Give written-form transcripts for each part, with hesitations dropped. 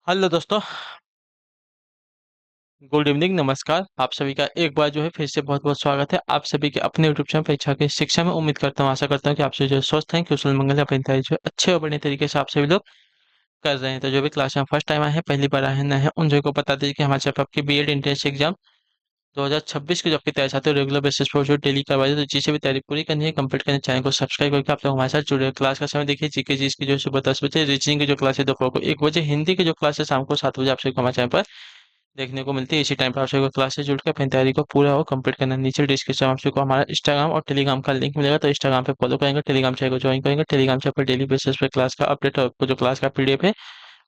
Hello दोस्तों। Good evening, नमस्कार। आप सभी का एक बार जो है फिर से बहुत बहुत स्वागत है आप सभी के अपने यूट्यूब चैनल परीक्षा की शिक्षा में। उम्मीद करता हूँ, आशा करता हूँ कि आप सभी जो स्वस्थ हैं, कुशल मंगल है, अपनी तैयारी जो है अच्छे और बढ़िया तरीके से आप सभी लोग कर रहे हैं। तो जो भी क्लास में फर्स्ट टाइम आए हैं, पहली बार आए हैं, नए हैं, उन सभी को बता दीजिए कि हमारे यहाँ पे आपकी बीएड एंट्रेंस एग्जाम 2026 की जो आपकी तैयारी चाहते हो रेगुलर बेसिस पर जो डेली करवाई जाए, तो जिसे भी तैयारी पूरी करनी है, कंप्लीट करनी है, चैनल को सब्सक्राइब करके आप लोग हमारे साथ जुड़े रहे। क्लास का समय देखिए, जीके जीस की जो है सुबह 10 बजे, रीजनिंग की जो क्लास है दोपहर को 1 बजे, हिंदी की जो क्लास है शाम को 7 बजे आप सभी को हमारे चैनल पर देखने को मिलती है। इसी टाइम पर आप सभी को क्लासेस जुड़ के अपनी तैयारी को पूरा और कंप्लीट करना है। नीचे डिस्क्रिप्शन में आप सभी को हमारा इंस्टाग्राम और टेलीग्राम का लिंक मिलेगा, तो इंस्टाग्राम पे फॉलो करेंगे, टेलीग्राम चैनल को ज्वाइन करेंगे। टेलीग्राम चैनल पर डेली बेसिस पे क्लास का अपडेट और आपको जो क्लास का पीडीएफ है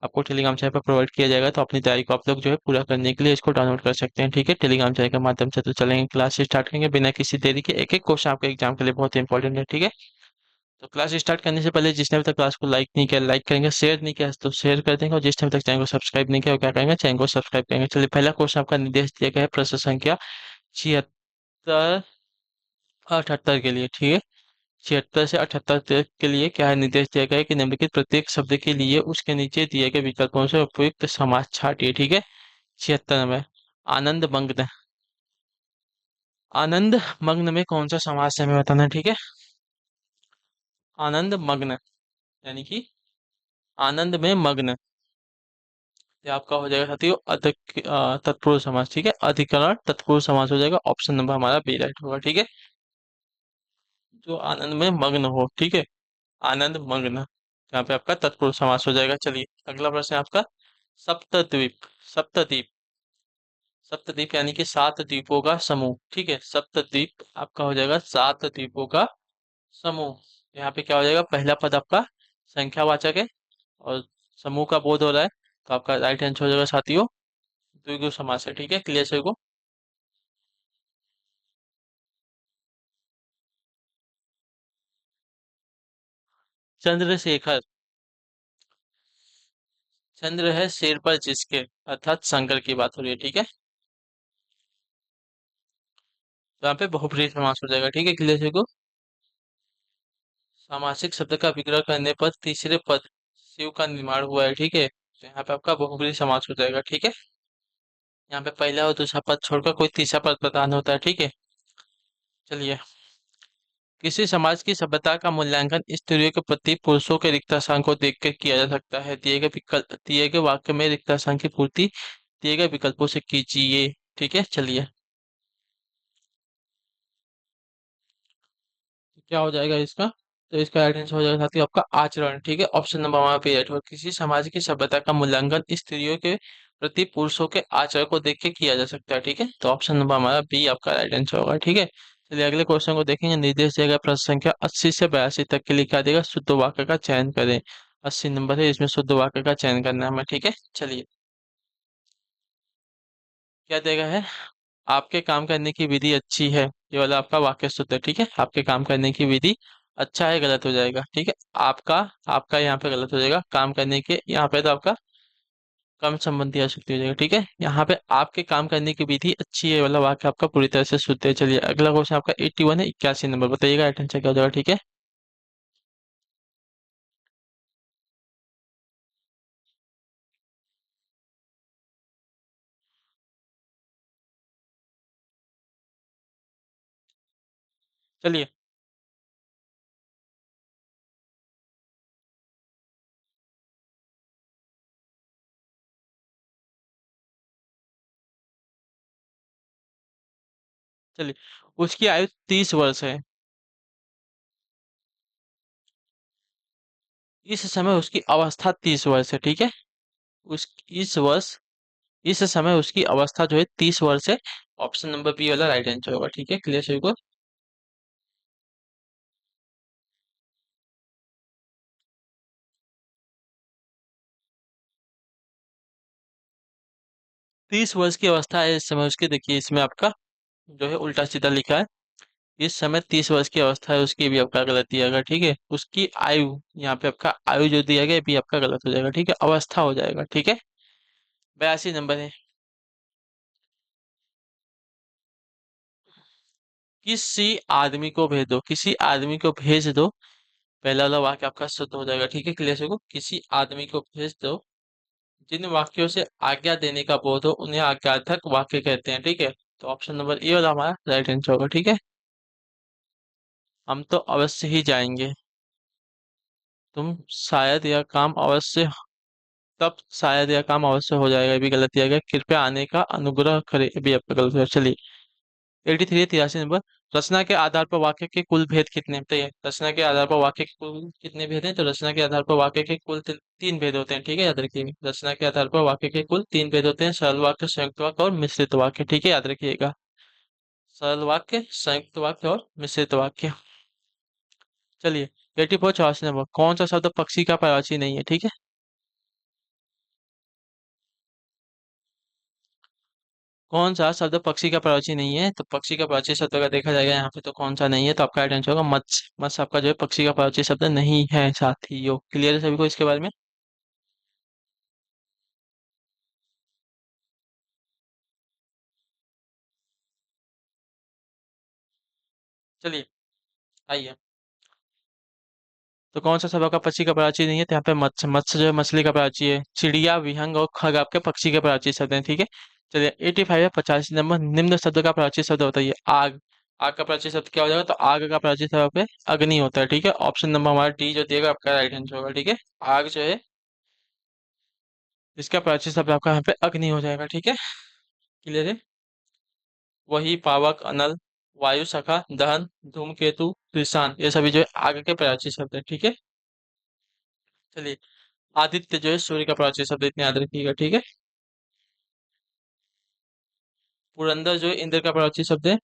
आपको टेलीग्राम चैनल पर प्रोवाइड किया जाएगा। तो अपनी तैयारी को आप लोग जो है पूरा करने के लिए इसको डाउनलोड कर सकते हैं। ठीक है, टेलीग्राम चैनल के माध्यम से। तो चलेंगे क्लास स्टार्ट करेंगे बिना किसी देरी के। एक एक क्वेश्चन आपके एग्जाम के लिए बहुत इंपॉर्टेंट है। ठीक है, तो क्लास स्टार्ट करने से पहले जिसने अभी तक क्लास को लाइक नहीं किया, लाइक करेंगे, शेयर नहीं किया तो शेयर कर देंगे, और जिसने अभी तक चैनल को सब्सक्राइब नहीं किया वो क्या करेंगे, चैनल को सब्सक्राइब करेंगे। चलिए, पहला क्वेश्चन आपका निर्देश दिया गया है प्रश्न संख्या 76 78 के लिए। ठीक है, 76 से 78 तक के लिए क्या है, निर्देश दिया गया है कि निम्नलिखित प्रत्येक शब्द के लिए उसके नीचे दिए गए विकल्पों से उपयुक्त समास छांटिए। ठीक है, 76 में आनंद मग्न। आनंद मग्न में कौन सा समास है हमें बताना है। ठीक है, आनंद मग्न यानी कि आनंद में मग्न, ये आपका हो जाएगा साथियों तत्पुरुष समास। ठीक है, अधिकरण तत्पुरुष समास हो जाएगा। ऑप्शन नंबर हमारा बी राइट होगा। ठीक है, जो आनंद में मग्न हो। ठीक है, आनंद मग्न, यहाँ पे आपका तत्पुरुष समास हो जाएगा। चलिए, अगला प्रश्न है आपका सप्तद्वीप। सप्तद्वीप, सप्तद्वीप यानी कि 7 द्वीपों का समूह। ठीक है, सप्तद्वीप आपका हो जाएगा 7 द्वीपों का समूह। यहाँ पे क्या हो जाएगा, पहला पद आपका संख्यावाचक है और समूह का बोध हो रहा है, तो आपका राइट आंसर हो जाएगा साथियों द्विगु समास है। ठीक है, क्लियर सभी को। चंद्रशेखर, चंद्र है सिर पर जिसके, अर्थात शंकर की बात हो रही है। ठीक है, तो यहाँ पे बहुब्रीहि समास हो जाएगा। ठीक है, क्लियर सभी को। सामासिक शब्द का विग्रह करने पर तीसरे पद शिव का निर्माण हुआ है। ठीक है, तो यहाँ पे आपका बहुब्रीहि समास हो जाएगा। ठीक है, यहाँ पे पहला और दूसरा पद छोड़कर कोई तीसरा पद प्रधान होता है। ठीक है, चलिए, किसी समाज की सभ्यता का मूल्यांकन स्त्रियों के प्रति पुरुषों के रिक्तास्थान को देखकर किया जा सकता है। दिए गए वाक्य में रिक्तास्थान की पूर्ति दिए गए विकल्पों से कीजिए। ठीक है, चलिए, क्या हो जाएगा इसका, तो इसका राइट आंसर हो जाएगा साथियों आपका आचरण। ठीक है, ऑप्शन नंबर हमारा पे राइट होगा। किसी समाज की सभ्यता का मूल्यांकन स्त्रियों के प्रति पुरुषों के आचरण को देख के किया जा सकता है। ठीक है, तो ऑप्शन नंबर हमारा बी आपका राइट आंसर होगा। ठीक है, चलिए अगले क्वेश्चन को देखेंगे। निर्देश दिया गया प्रश्न संख्या 80 से 82 तक के लिए क्या देगा, शुद्ध वाक्य का चयन करें। 80 नंबर है, इसमें शुद्ध वाक्य का चयन करना है हमें। ठीक है, चलिए, क्या देगा है, आपके काम करने की विधि अच्छी है, ये वाला आपका वाक्य शुद्ध है। ठीक है, आपके काम करने की विधि अच्छा है गलत हो जाएगा। ठीक है, आपका आपका यहाँ पे गलत हो जाएगा, काम करने के यहाँ पे तो आपका कम संबंधी आ सकती हो जाएगा। ठीक है, यहाँ पे आपके काम करने की विधि अच्छी है वाला वाक्य आपका पूरी तरह से शुद्ध है। चलिए, अगला क्वेश्चन आपका 81 है, 81 नंबर बताइएगा आंसर क्या हो जाएगा। ठीक है, चलिए, चलिए, उसकी आयु 30 वर्ष है। इस समय उसकी अवस्था 30 वर्ष है। ठीक है, उस इस वर्ष इस समय उसकी अवस्था जो है 30 वर्ष है। ऑप्शन नंबर बी वाला राइट आंसर होगा। ठीक है, क्लियर सभी को। 30 वर्ष की अवस्था है इस समय उसकी। देखिए, इसमें आपका जो है उल्टा सीधा लिखा है। इस समय 30 वर्ष की अवस्था है उसकी, भी आपका गलत दिया गया। ठीक है, उसकी आयु, यहाँ पे आपका आयु जो दिया गया भी आपका गलत हो जाएगा। ठीक है, अवस्था हो जाएगा। ठीक है, 82 नंबर है, किसी आदमी को भेज दो, किसी आदमी को भेज दो, पहला वाला वाक्य आपका शुद्ध हो जाएगा। ठीक है, क्लियर को, किसी आदमी को भेज दो जिन वाक्यों से आज्ञा देने का बोध हो उन्हें आज्ञार्थक वाक्य कहते हैं, ठीक है। तो ऑप्शन नंबर ए वाला हमारा राइट आंसर होगा, ठीक है। हम तो अवश्य ही जाएंगे। तुम शायद यह काम अवश्य तब शायद यह काम अवश्य हो जाएगा, ये भी गलत दिया गया। कृपया आने का अनुग्रह करे, ये भी आपका गलत है। चलिए 83 83 नंबर। रचना के आधार पर वाक्य के कुल भेद कितने होते हैं? रचना के आधार पर वाक्य के कुल कितने भेद हैं? तो रचना के आधार पर वाक्य के कुल तीन भेद होते हैं, ठीक है, याद रखिएगा। रचना के आधार पर वाक्य के कुल तीन भेद होते हैं: सरल वाक्य, संयुक्त वाक्य और मिश्रित वाक्य, ठीक है, याद रखिएगा। सरल वाक्य, संयुक्त वाक्य और मिश्रित वाक्य। चलिए 84 84 नंबर। कौन सा शब्द पक्षी का पर्यायवाची नहीं है? ठीक है, कौन सा शब्द पक्षी का पर्यायवाची नहीं है? तो पक्षी का पर्यायवाची शब्द का देखा जाएगा यहाँ पे, तो कौन सा नहीं है? तो आपका राइट आंसर होगा मत्स्य। मत्स्य आपका जो है पक्षी का पर्यायवाची शब्द नहीं है साथियों। क्लियर है सभी को इसके बारे में? चलिए आइए। तो कौन सा शब्द आपका पक्षी का पर्यायवाची नहीं है? तो यहाँ पे मत्स्य। मत्स्य जो है मछली का पर्यायवाची है। चिड़िया, विहंग और खग आपके पक्षी के पर्यायवाची शब्द हैं, ठीक है। चलिए 85 है 85 नंबर। निम्न शब्द का पर्यायवाची शब्द बताइए। आग। आग का पर्यायवाची शब्द क्या हो जाएगा? तो आग का पर्यायवाची शब्द पे अग्नि होता है, ठीक है। ऑप्शन नंबर हमारा डी जो दिएगा आपका राइट आंसर होगा, ठीक है। आग जो है इसका पर्यायवाची शब्द आपका यहाँ पे अग्नि हो जाएगा, ठीक है। क्लियर है? वही, पावक, अनल, वायु सखा, दहन, धूमकेतु, कृषाण, ये सभी जो है आग के पर्यायवाची शब्द है, ठीक है। चलिए आदित्य जो है सूर्य का पर्यायवाची शब्द, इतने याद रखिएगा, ठीक है। पुरंदर जो है इंद्र का पर्यायवाची शब्द है।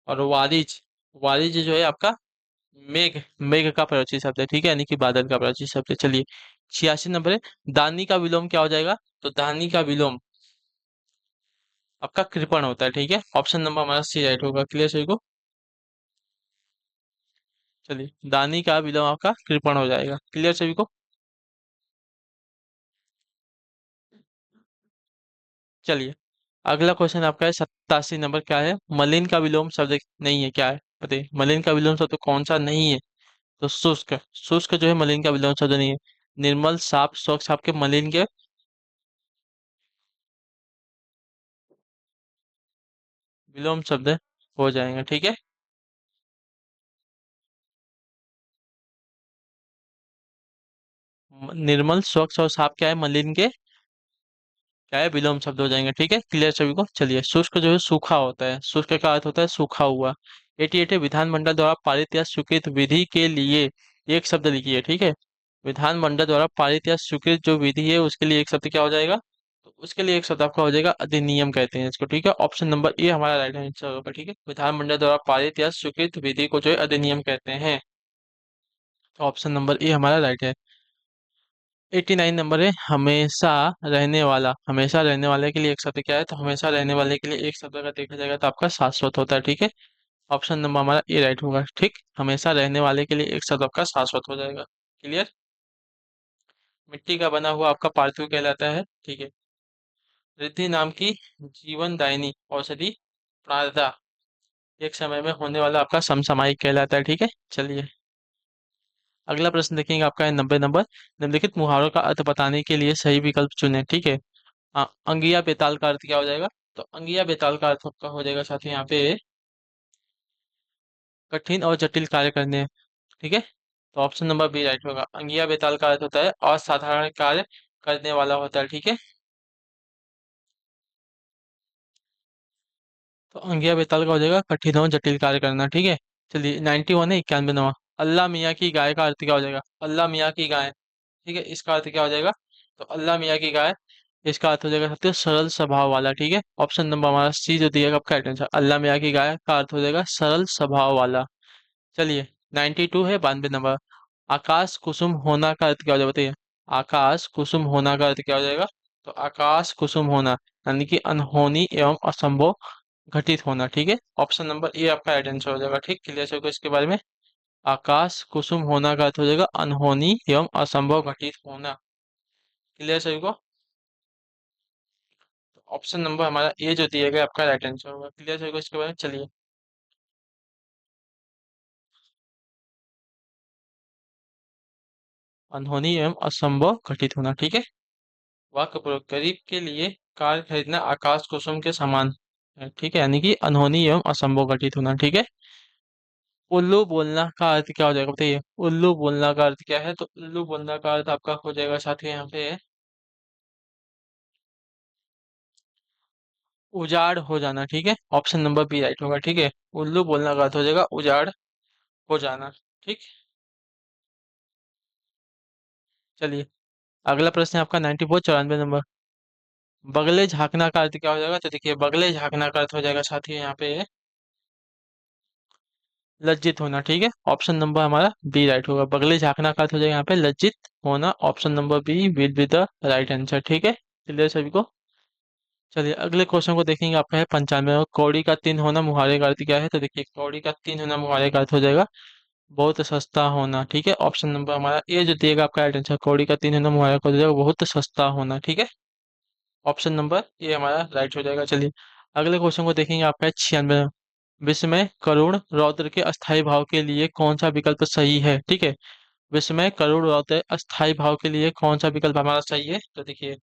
और वारिज, वारिज जो है आपका मेघ, मेघ का पर्यायवाची शब्द है, ठीक है, यानी कि बादल का पर्यायवाची शब्द है। चलिए 86 नंबर है। दानी का विलोम क्या हो जाएगा? तो दानी का विलोम आपका कृपण होता है, ठीक है। ऑप्शन नंबर हमारा सी राइट होगा। क्लियर सही को? चलिए दानी का विलोम आपका कृपण हो जाएगा। क्लियर सभी को? चलिए अगला क्वेश्चन आपका है 87 नंबर। क्या है? मलिन का विलोम शब्द नहीं है, क्या है बताइए? मलिन का विलोम शब्द कौन सा नहीं है? तो शुष्क। शुष्क जो है मलिन का विलोम शब्द नहीं है। निर्मल, साफ, स्वच्छ आपके मलिन के विलोम शब्द हो जाएंगे, ठीक है। निर्मल, स्वच्छ और साफ क्या है? मलिन के क्या है? विलोम शब्द हो जाएंगे, ठीक है। क्लियर सभी को? चलिए शुष्क जो है सूखा होता है। शुष्क का अर्थ होता है सूखा हुआ। 88 है। विधानमंडल द्वारा पारित या स्वीकृत विधि के लिए एक शब्द लिखिए, ठीक है। विधानमंडल द्वारा पारित या स्वीकृत जो विधि है उसके लिए एक शब्द क्या हो जाएगा? तो उसके लिए एक शब्द आपका हो जाएगा अधिनियम, कहते हैं इसको, ठीक है। ऑप्शन नंबर ए हमारा राइट आंसर होगा, ठीक है। विधानमंडल द्वारा पारित या स्वीकृत विधि को जो है अधिनियम कहते हैं। तो ऑप्शन नंबर ए हमारा राइट है। 89 नंबर है। हमेशा रहने वाला। हमेशा रहने वाले के लिए एक शब्द क्या है? तो हमेशा रहने वाले के लिए एक शब्द अगर देखा जाएगा तो आपका शाश्वत होता है, ठीक है। ऑप्शन नंबर हमारा ए राइट होगा, ठीक। हमेशा रहने वाले के लिए एक शब्द आपका शाश्वत हो जाएगा। क्लियर? मिट्टी का बना हुआ आपका पार्थिव कहलाता है, ठीक है। रिद्धि नाम की जीवनदायिनी औषधि प्रारदा एक समय में होने वाला आपका समसामयिक कहलाता है, ठीक है। चलिए अगला प्रश्न देखेंगे आपका है 90 नंबर। निम्नलिखित मुहावरों का अर्थ बताने के लिए सही विकल्प चुनें, ठीक है। अंगिया बेताल का अर्थ क्या हो जाएगा? तो अंगिया बेताल का अर्थ आपका हो जाएगा साथ ही यहाँ पे कठिन और जटिल कार्य करने, ठीक है। तो ऑप्शन नंबर बी राइट होगा। अंगिया बेताल का अर्थ होता है असाधारण कार्य करने वाला होता है, ठीक है। तो अंगिया बेताल का हो जाएगा कठिन और जटिल कार्य करना, ठीक है। चलिए 91 है 91 नंबर। अल्लाह मियाँ की गाय का अर्थ क्या हो जाएगा? अल्लाह मियाँ की गाय, ठीक है, इसका अर्थ क्या हो जाएगा? तो अल्लाह मियाँ की गाय, इसका अर्थ हो जाएगा सबसे सरल स्वभाव वाला, ठीक है। ऑप्शन नंबर हमारा सी जो दिएगा आपका राइट आंसर। अल्लाह मियाँ की गाय का अर्थ हो जाएगा सरल स्वभाव वाला। चलिए 92 है 92 नंबर। आकाश कुसुम होना का अर्थ क्या हो जाएगा बताइए? आकाश कुसुम होना का अर्थ क्या हो जाएगा? तो आकाश कुसुम होना यानी कि अनहोनी एवं असंभव घटित होना, ठीक है। ऑप्शन नंबर ए आपका राइट आंसर हो जाएगा, ठीक। क्लियर है इसके बारे में? आकाश कुसुम होना का अर्थ हो जाएगा अनहोनी एवं असंभव घटित होना। क्लियर सभी को? ऑप्शन नंबर हमारा ए जो दिया गया आपका राइट आंसर होगा। क्लियर सभी को इसके बारे में? चलिए अनहोनी एवं असंभव घटित होना, ठीक है। वाक्य प्रयोग गरीब के लिए कार खरीदना आकाश कुसुम के समान है। ठीक है, यानी कि अनहोनी एवं असंभव घटित होना। ठीक है। उल्लू बोलना का अर्थ क्या हो जाएगा बताइए। उल्लू बोलना का अर्थ क्या है? तो उल्लू बोलना का अर्थ आपका हो जाएगा साथियों यहाँ पे उजाड़ हो जाना। ठीक है, ऑप्शन नंबर बी राइट होगा। ठीक है, उल्लू बोलना का अर्थ हो जाएगा उजाड़ हो जाना। ठीक। चलिए, अगला प्रश्न है आपका 94 94 नंबर। बगले झांकना का अर्थ क्या हो जाएगा? तो देखिए, बगले झांकना का अर्थ हो जाएगा साथियों यहाँ पे लज्जित होना। ठीक है, ऑप्शन नंबर हमारा बी राइट होगा। बगले झांकना का अर्थ हो जाएगा यहाँ पे लज्जित होना। Option number B will be the right answer. ठीक है, क्लियर सभी को। चलिए, अगले क्वेश्चन को देखेंगे। आपका है 95। कौड़ी का तीन होना मुहावरे का अर्थ क्या है? तो देखिए, कौड़ी का तीन होना मुहावरे का अर्थ हो जाएगा बहुत सस्ता होना। ठीक है, ऑप्शन नंबर हमारा ए जो दिएगा आपका राइट आंसर। कौड़ी का तीन होना मुहावरे का अर्थ हो जाएगा बहुत सस्ता होना। ठीक है, ऑप्शन नंबर ए हमारा राइट हो जाएगा। चलिए, अगले क्वेश्चन को देखेंगे। आपका है 96। विस्मय करुण रौद्र के अस्थायी भाव के लिए कौन सा विकल्प सही है? ठीक है, विस्मय करुण रौद्र अस्थायी भाव के लिए कौन सा विकल्प हमारा सही है? तो देखिए,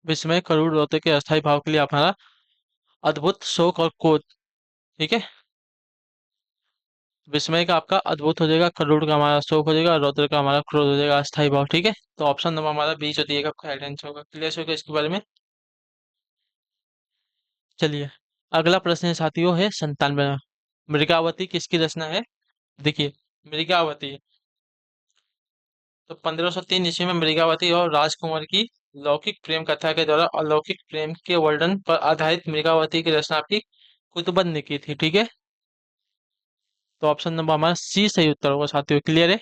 विस्मय करुण रौद्र के अस्थायी भाव के लिए हमारा अद्भुत शोक और क्रोध। ठीक है, विस्मय का आपका अद्भुत हो जाएगा, करुण का हमारा शोक हो जाएगा, और रौद्र का हमारा क्रोध हो जाएगा अस्थायी भाव। ठीक है, तो ऑप्शन नंबर हमारा बी जो दिएगा आपका राइट आंसर होगा। क्लियर होगा इसके बारे में। चलिए, अगला प्रश्न है साथियों है 97। मृगावती किसकी रचना है? देखिए, मृगावती तो 1503 ईस्वी में मृगावती और राजकुमार की लौकिक प्रेम कथा के द्वारा अलौकिक प्रेम के वर्णन पर आधारित मृगावती की रचना आपकी कुतुबन ने की थी। ठीक है, तो ऑप्शन नंबर हमारा सी सही उत्तर होगा साथियों। क्लियर है।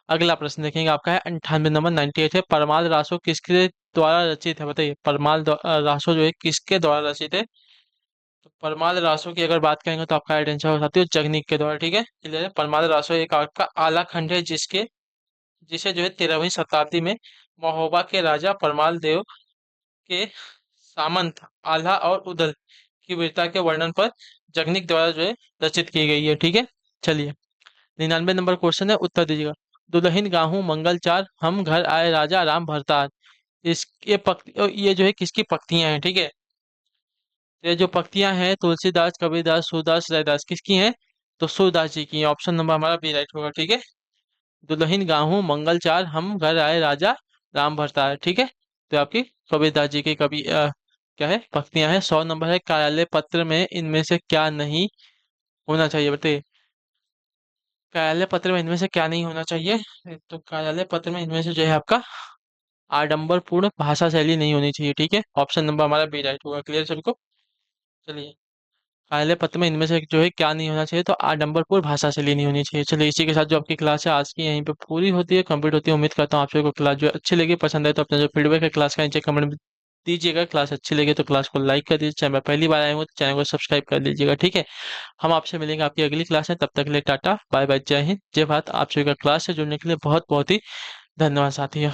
अगला प्रश्न देखेंगे। आपका है 98 नंबर 98 है। परमाल रासो किसके द्वारा रचित है? बताइए, परमाल रासो जो है किसके द्वारा रचित है? तो परमाल रासो की अगर बात करेंगे तो आपका राइट आंसर होगा साथियों जगनीक के द्वारा। ठीक है, क्लियर है। परमाल रासो एक आपका आला खंड है जिसके जिसे जो है 13वीं शताब्दी में महोबा के राजा परमाल देव के सामंत आल्हा और उदल की वीरता के वर्णन पर जगनिक द्वारा जो है रचित की गई है। ठीक है। चलिए, 99 नंबर क्वेश्चन है, उत्तर दीजिएगा। दुल्हिन गाहूं मंगल चार हम घर आए राजा राम भरतार। ये जो है किसकी पंक्तियां हैं? ठीक है, ये जो पंक्तियां हैं तुलसीदास कबीरदास सूरदास रैदास किसकी हैं? तो सूरदास जी की हैं। ऑप्शन नंबर हमारा बी राइट होगा। ठीक है, दुल्हिन गाहूं मंगल चार हम घर आए राजा राम भरतार। ठीक है, तो आपकी कबीरदास जी की क्या है पंक्तियां हैं। 100 नंबर है। कार्यालय पत्र में इनमें से क्या नहीं होना चाहिए? बताइए, कार्यालय पत्र में इनमें से क्या नहीं होना चाहिए? तो कार्यालय पत्र में इनमें से जो है आपका आडंबरपूर्ण भाषा शैली नहीं होनी चाहिए। ठीक है, ऑप्शन नंबर हमारा बी राइट होगा। क्लियर सबको। चलिए, कार्यालय पत्र में इनमें से जो है क्या नहीं होना चाहिए? तो आडंबरपूर्ण भाषा शैली नहीं होनी चाहिए। चलिए, इसी के साथ जो आपकी क्लास है आज की यहीं पे पूरी होती है, कंप्लीट होती है। उम्मीद करता हूँ आप सभी को क्लास जो है अच्छी लगी, पसंद है तो अपना जो फीडबैक है क्लास का नीचे कमेंट दीजिएगा। क्लास अच्छी लगी तो क्लास को लाइक कर दीजिए। चैनल में पहली बार आए हो तो चैनल को सब्सक्राइब कर लीजिएगा। ठीक है, हम आपसे मिलेंगे आपकी अगली क्लास में। तब तक के लिए टाटा बाय बाय, जय हिंद जय भारत। आप सभी का क्लास से जुड़ने के लिए बहुत बहुत ही धन्यवाद साथियों।